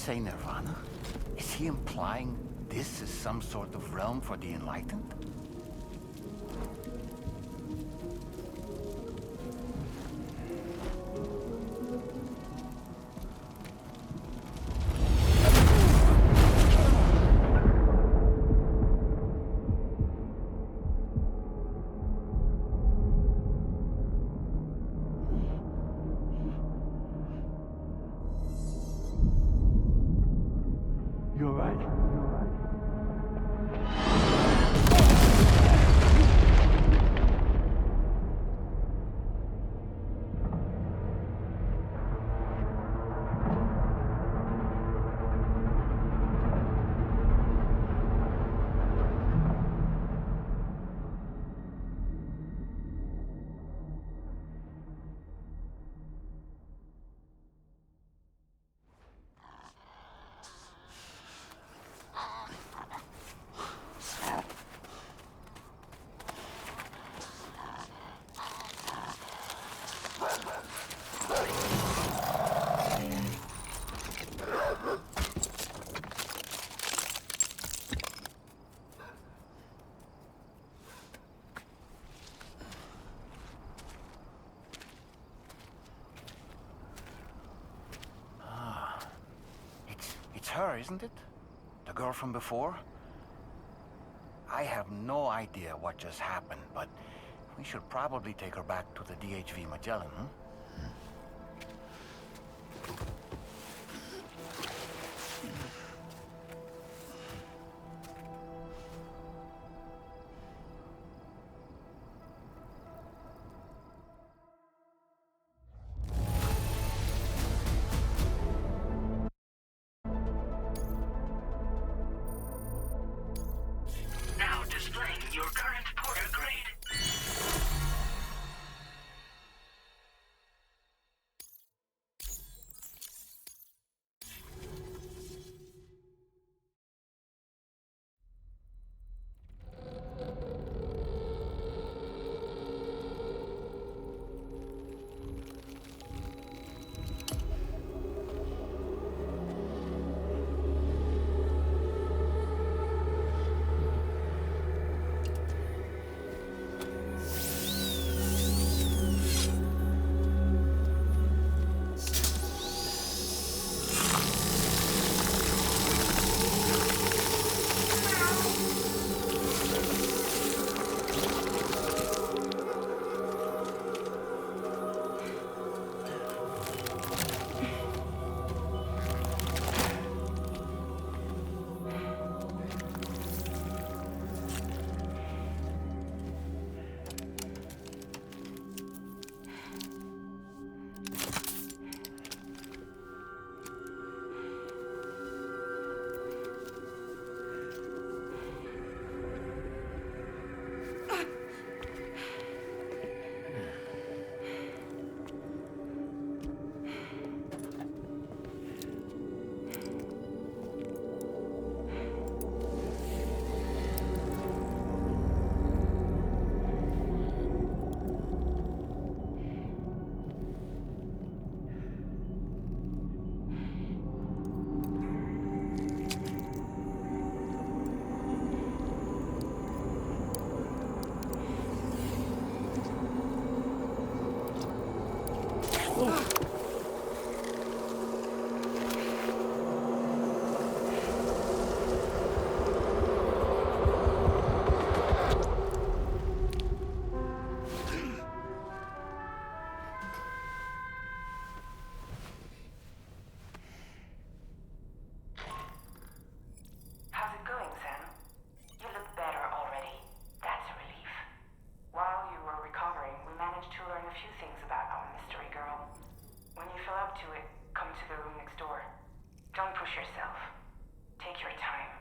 say Nirvana? Is he implying this is some sort of realm for the enlightened? You're right. her, isn't it? The girl from before? I have no idea what just happened, but we should probably take her back to the DHV Magellan, huh? Now displaying your current porter grade. How's it going, Sam? You look better already. That's a relief. While you were recovering, we managed to learn a few things about our mystery girl. When you feel up to it, come to the room next door. Don't push yourself. Take your time.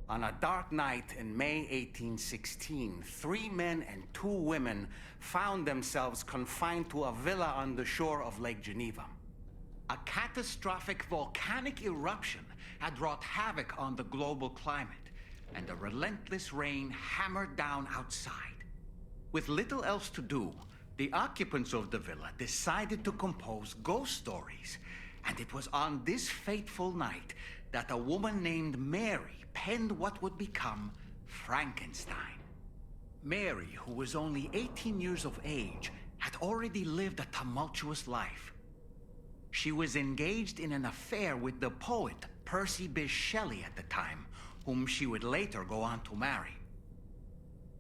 On a dark night in May 1816, 3 men and 2 women found themselves confined to a villa on the shore of Lake Geneva. A catastrophic volcanic eruption had wrought havoc on the global climate, and the relentless rain hammered down outside. With little else to do, the occupants of the villa decided to compose ghost stories, and it was on this fateful night that a woman named Mary penned what would become Frankenstein. Mary, who was only 18 years of age, had already lived a tumultuous life. She was engaged in an affair with the poet Percy Bysshe Shelley at the time, whom she would later go on to marry.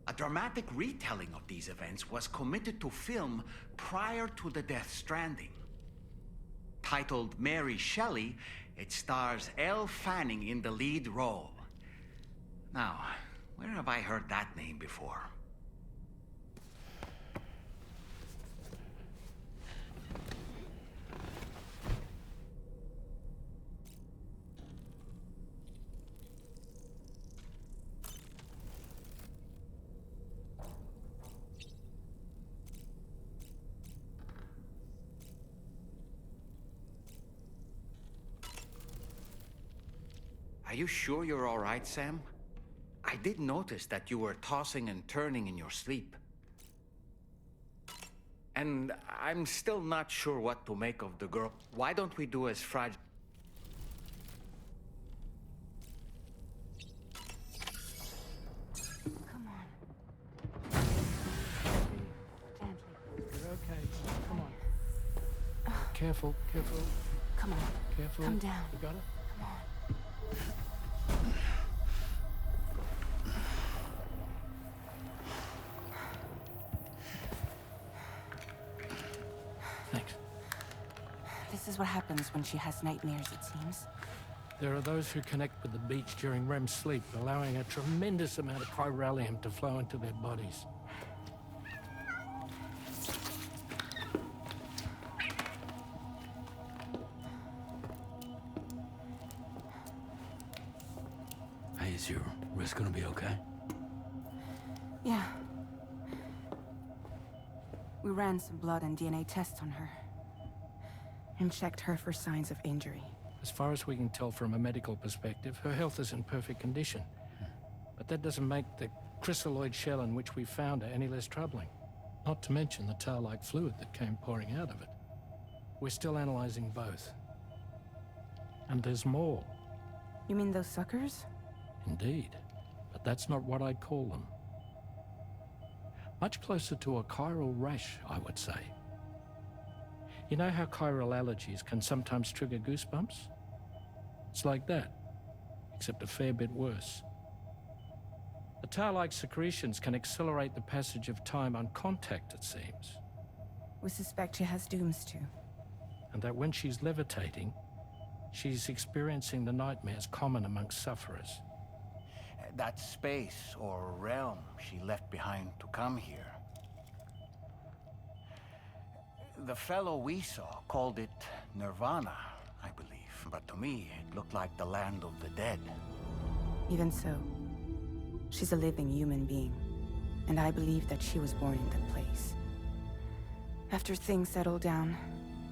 A dramatic retelling of these events was committed to film prior to the death Stranding. Titled Mary Shelley, it stars Elle Fanning in the lead role. Now, where have I heard that name before? Are you sure you're all right, Sam? I did notice that you were tossing and turning in your sleep. And I'm still not sure what to make of the girl. Why don't we do as fragile... Come on. Gently. You're okay. Come on. Careful, careful, Come on. careful. Come down. You got it? Come on. Thanks. This is what happens when she has nightmares, it seems. There are those who connect with the beach during REM sleep, allowing a tremendous amount of chiralium to flow into their bodies. Hey, is your wrist gonna be okay? Yeah. We ran some blood and DNA tests on her. And checked her for signs of injury. As far as we can tell from a medical perspective, her health is in perfect condition. But that doesn't make the crystalloid shell in which we found her any less troubling. Not to mention the tar-like fluid that came pouring out of it. We're still analyzing both. And there's more. You mean those suckers? Indeed. But that's not what I'd call them. Much closer to a chiral rash, I would say. You know how chiral allergies can sometimes trigger goosebumps? It's like that, except a fair bit worse. The tar-like secretions can accelerate the passage of time on contact, it seems. We suspect she has dooms too. And that when she's levitating, she's experiencing the nightmares common amongst sufferers. That space or realm she left behind to come here. The fellow we saw called it Nirvana, I believe. But to me, it looked like the land of the dead. Even so, she's a living human being. And I believe that she was born in that place. After things settled down,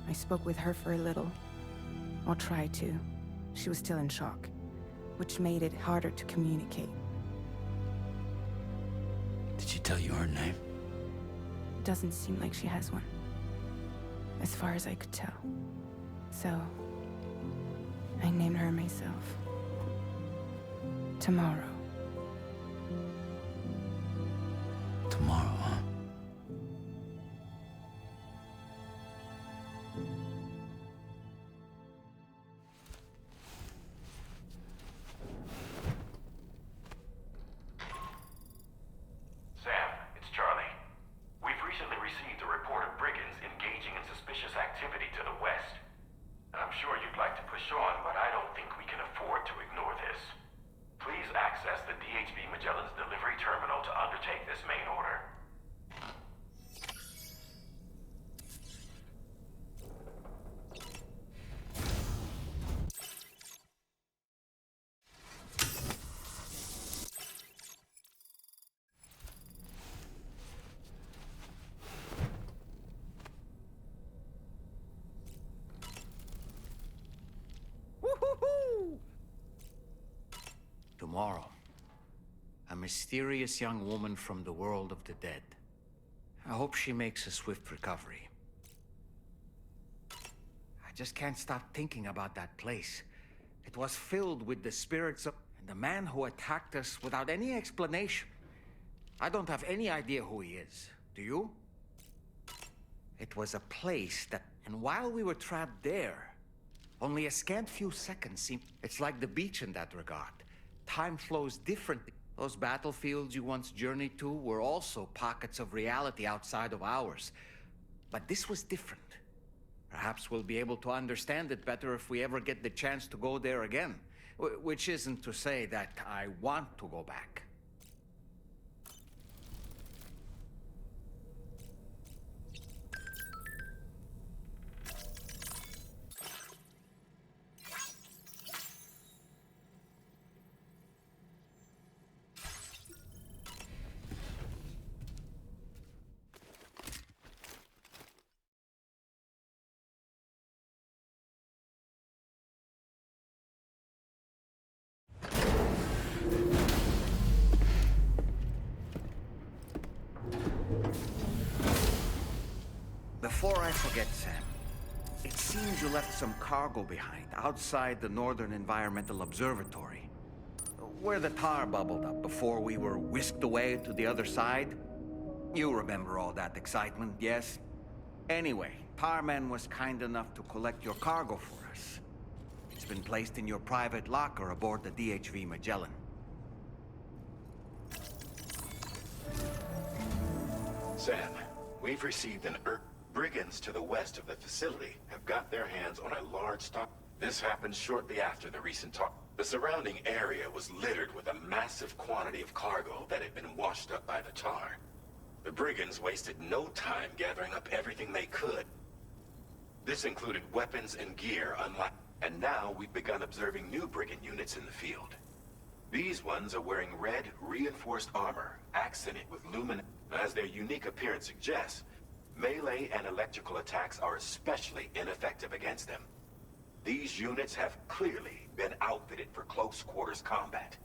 I spoke with her for a little. Or tried to. She was still in shock, which made it harder to communicate. Did she tell you her name? It doesn't seem like she has one. As far as I could tell. So, I named her myself. Tomorrow. Tomorrow, huh? Sam, it's Charlie. We've recently received a report of brigands engaging in suspicious activity to the west. And I'm sure you'd like to push on, but I don't think we can afford to ignore this. Please access the DHB Magellan's delivery terminal to undertake this main order. Woo-hoo-hoo! Tomorrow, a mysterious young woman from the world of the dead. I hope she makes a swift recovery. I just can't stop thinking about that place. It was filled with the spirits of... and the man who attacked us without any explanation. I don't have any idea who he is. Do you? It was a place that... and while we were trapped there, only a scant few seconds seemed... It's like the beach in that regard. Time flows differently. Those battlefields you once journeyed to were also pockets of reality outside of ours. But this was different. Perhaps we'll be able to understand it better if we ever get the chance to go there again. Which isn't to say that I want to go back. Before I forget, Sam, it seems you left some cargo behind outside the Northern Environmental Observatory, where the tar bubbled up before we were whisked away to the other side. You remember all that excitement, yes? Anyway, Tarman was kind enough to collect your cargo for us. It's been placed in your private locker aboard the DHV Magellan. Sam, we've received an Brigands to the west of the facility have got their hands on a large stock. This happened shortly after the recent talk. The surrounding area was littered with a massive quantity of cargo that had been washed up by the tar. The Brigands wasted no time gathering up everything they could. This included weapons and gear unlike... And now we've begun observing new Brigand units in the field. These ones are wearing red, reinforced armor, accented with lumin... As their unique appearance suggests, melee and electrical attacks are especially ineffective against them. These units have clearly been outfitted for close quarters combat,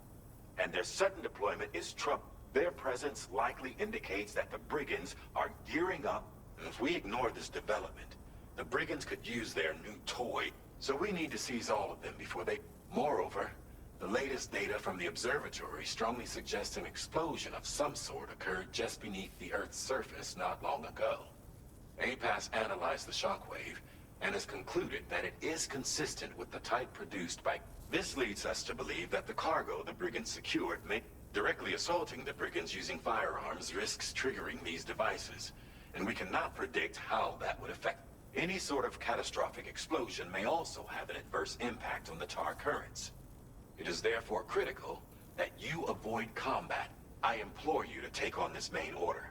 and their sudden deployment is trumped. Their presence likely indicates that the Brigands are gearing up. If we ignore this development, the Brigands could use their new toy, so we need to seize all of them before they... Moreover, the latest data from the observatory strongly suggests an explosion of some sort occurred just beneath the Earth's surface not long ago. APAS analyzed the shockwave and has concluded that it is consistent with the type produced by... This leads us to believe that the cargo the Brigands secured may... Directly assaulting the Brigands using firearms risks triggering these devices, and we cannot predict how that would affect... Any sort of catastrophic explosion may also have an adverse impact on the tar currents. It is therefore critical that you avoid combat. I implore you to take on this main order.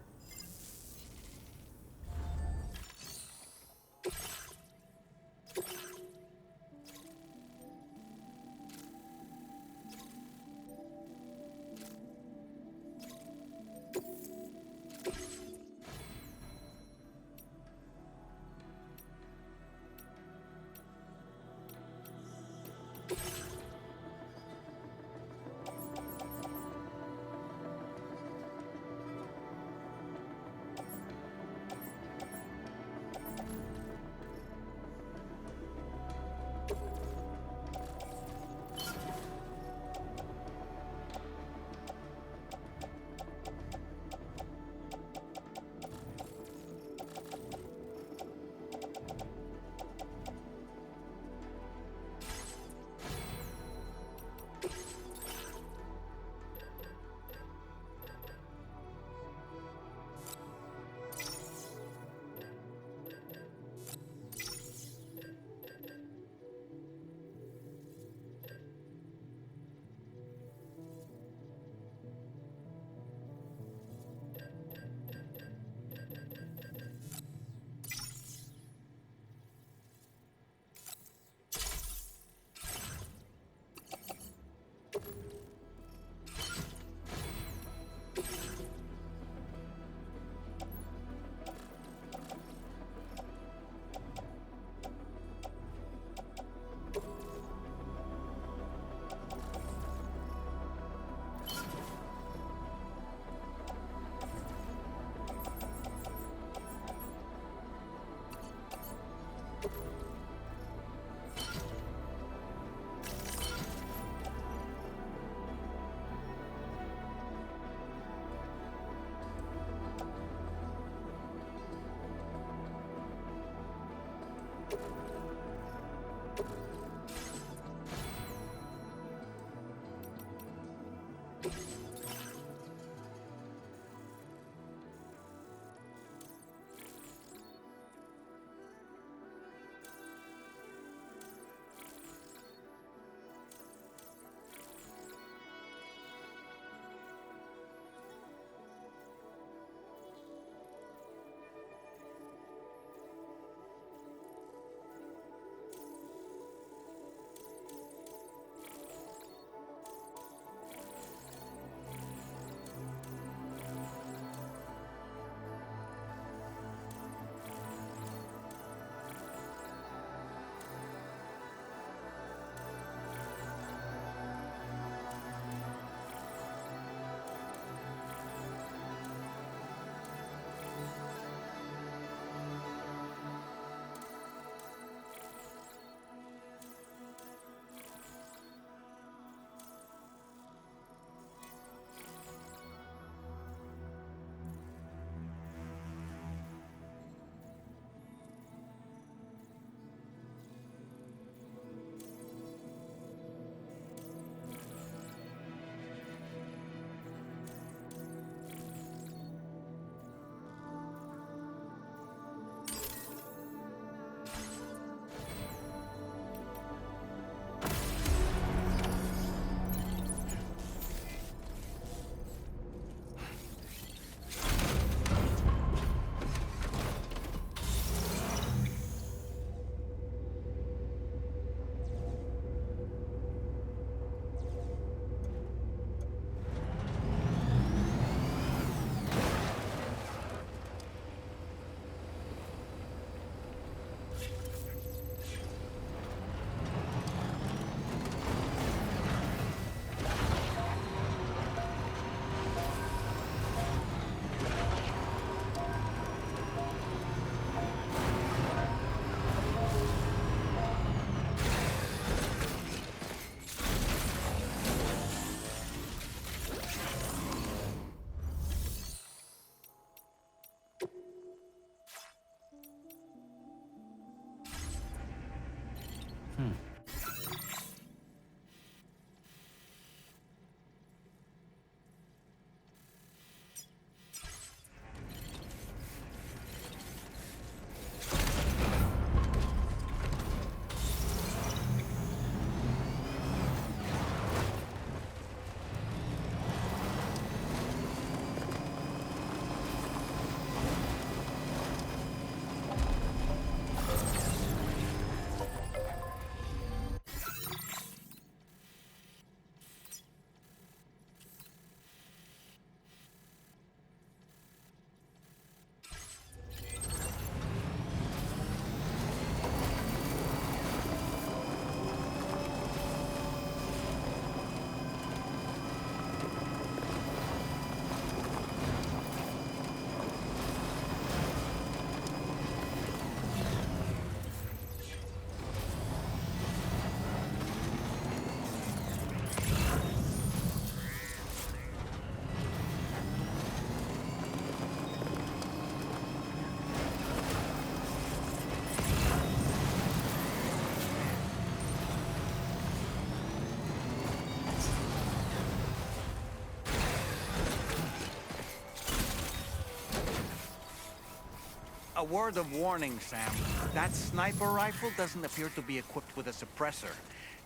A word of warning, Sam. That sniper rifle doesn't appear to be equipped with a suppressor,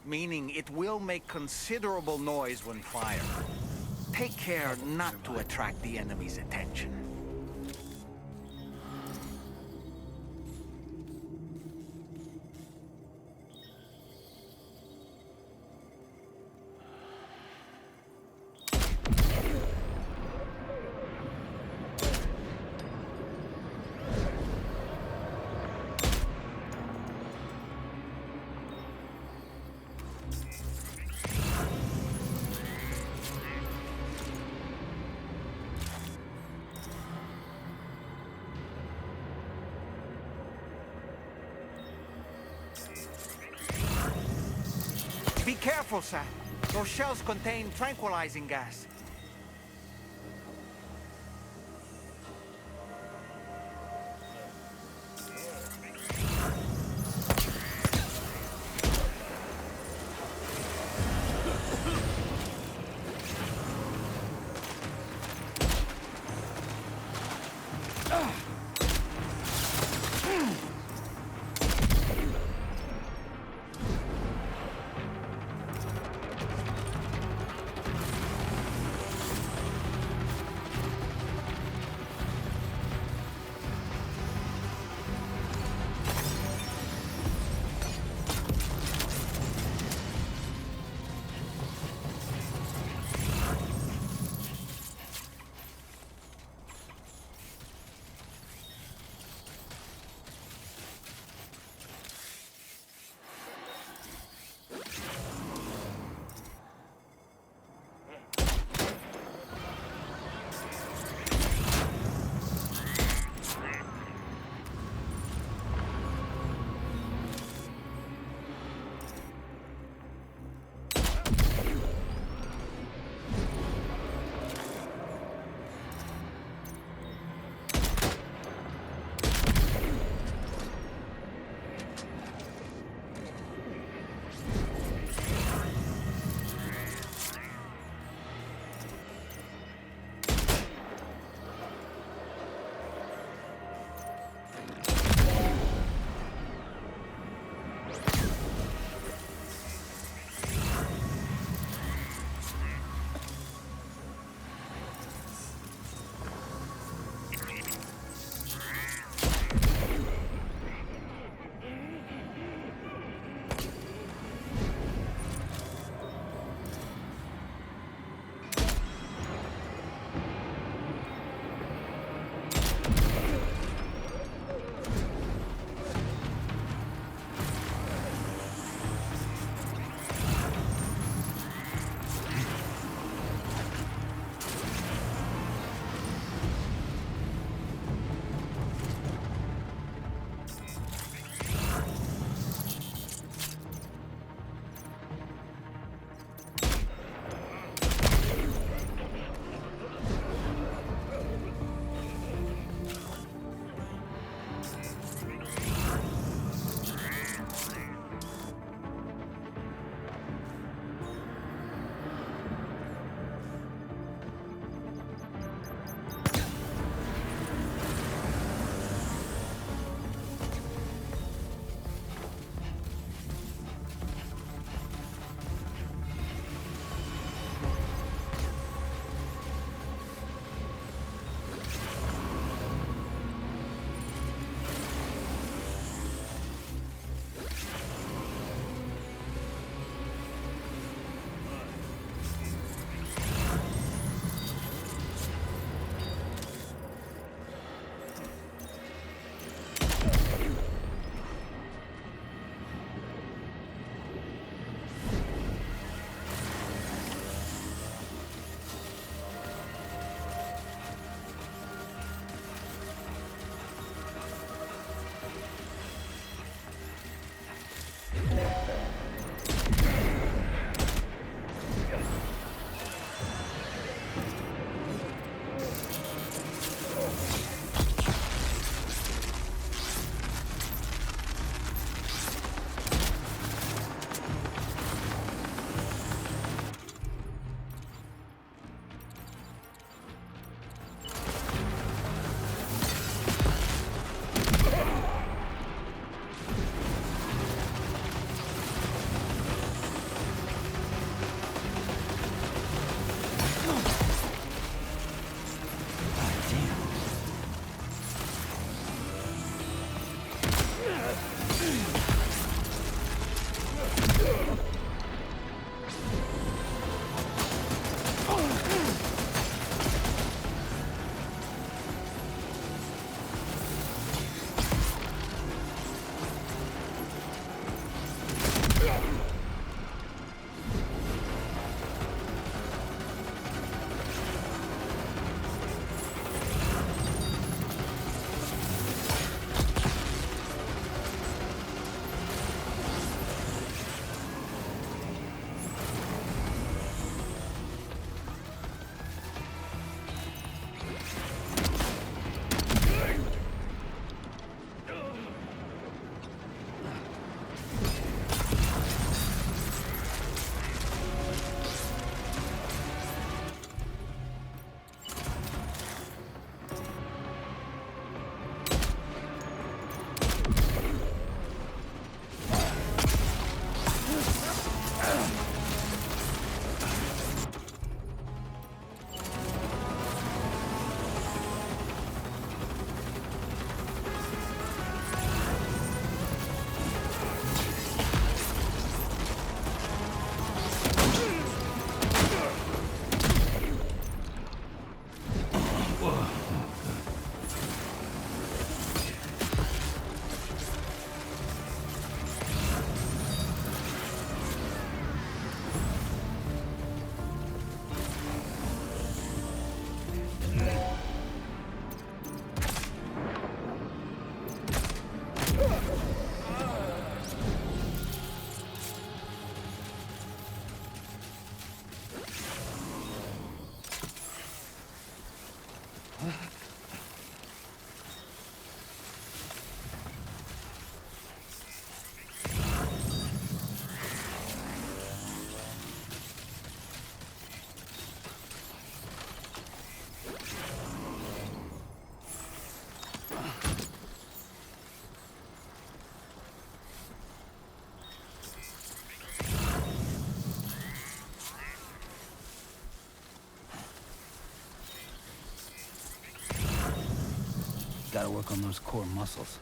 meaning it will make considerable noise when fired. Take care not to attract the enemy's attention. Be careful, Sam. Those shells contain tranquilizing gas. Gotta work on those core muscles.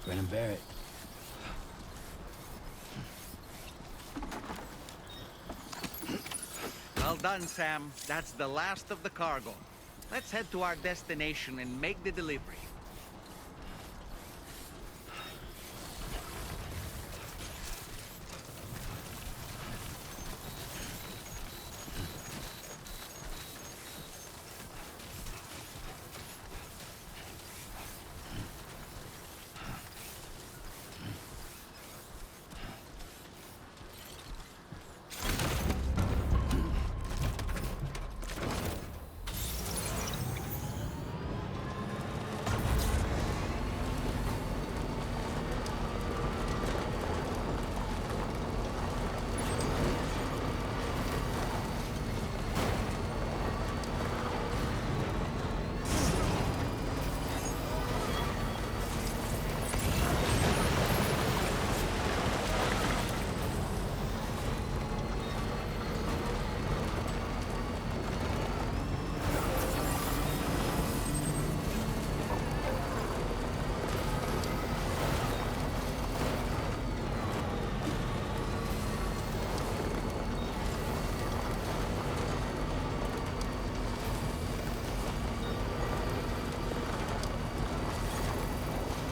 Brennan Barrett. Well done, Sam. That's the last of the cargo. Let's head to our destination and make the delivery.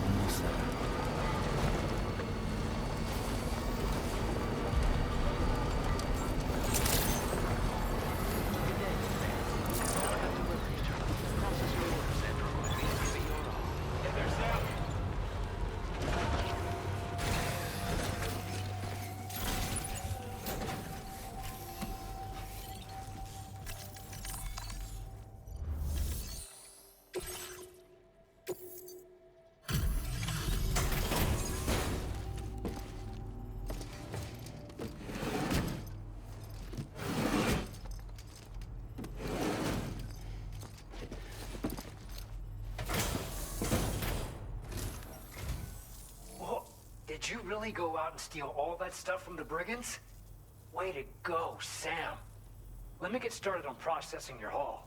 Almost there. Did you really go out and steal all that stuff from the brigands? Way to go, Sam. Let me get started on processing your haul.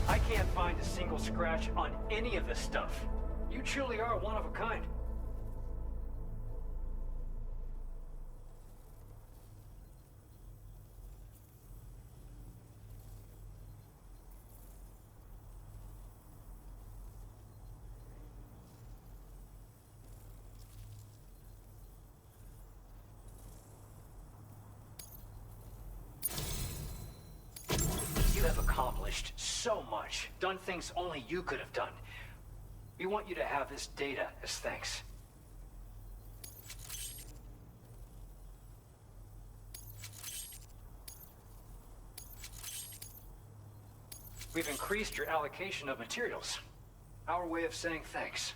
I can't find a single scratch on any of this stuff. You truly are one of a kind. You have accomplished so much, done things only you could have done. We want you to have this data as thanks. We've increased your allocation of materials. Our way of saying thanks.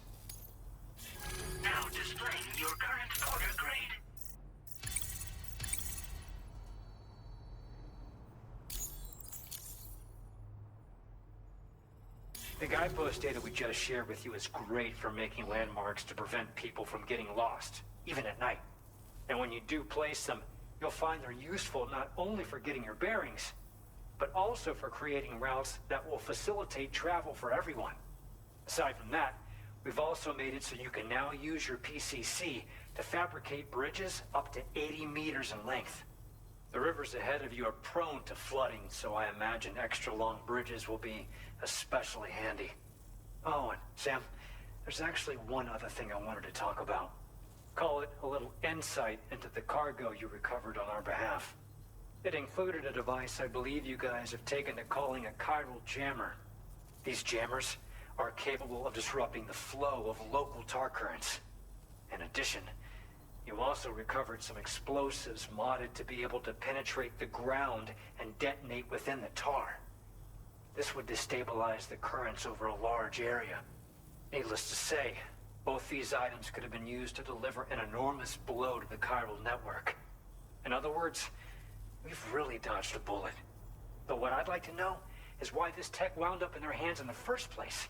Now displaying your current porter grade. The guidepost data we just shared with you is great for making landmarks to prevent people from getting lost, even at night. And when you do place them, you'll find they're useful not only for getting your bearings, but also for creating routes that will facilitate travel for everyone. Aside from that, we've also made it so you can now use your PCC to fabricate bridges up to 80 meters in length. The rivers ahead of you are prone to flooding, so I imagine extra long bridges will be especially handy. Oh, and Sam, there's actually one other thing I wanted to talk about. Call it a little insight into the cargo you recovered on our behalf. It included a device I believe you guys have taken to calling a chiral jammer. These jammers are capable of disrupting the flow of local tar currents. In addition, you also recovered some explosives modded to be able to penetrate the ground and detonate within the tar. This would destabilize the currents over a large area. Needless to say, both these items could have been used to deliver an enormous blow to the chiral network. In other words, we've really dodged a bullet. But what I'd like to know is why this tech wound up in their hands in the first place.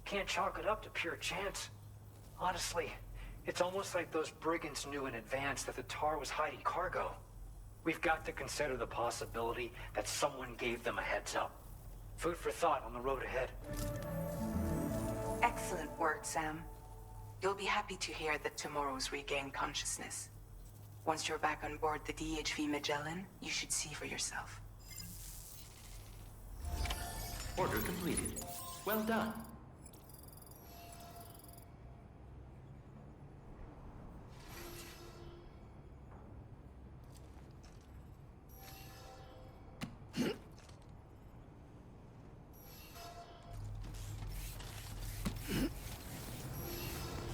Can't chalk it up to pure chance. Honestly, it's almost like those brigands knew in advance that the tar was hiding cargo. We've got to consider the possibility that someone gave them a heads up. Food for thought on the road ahead. Excellent work, Sam. You'll be happy to hear that tomorrow's regained consciousness. Once you're back on board the DHV Magellan, you should see for yourself. Order completed. Well done.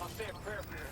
I'll say a prayer for your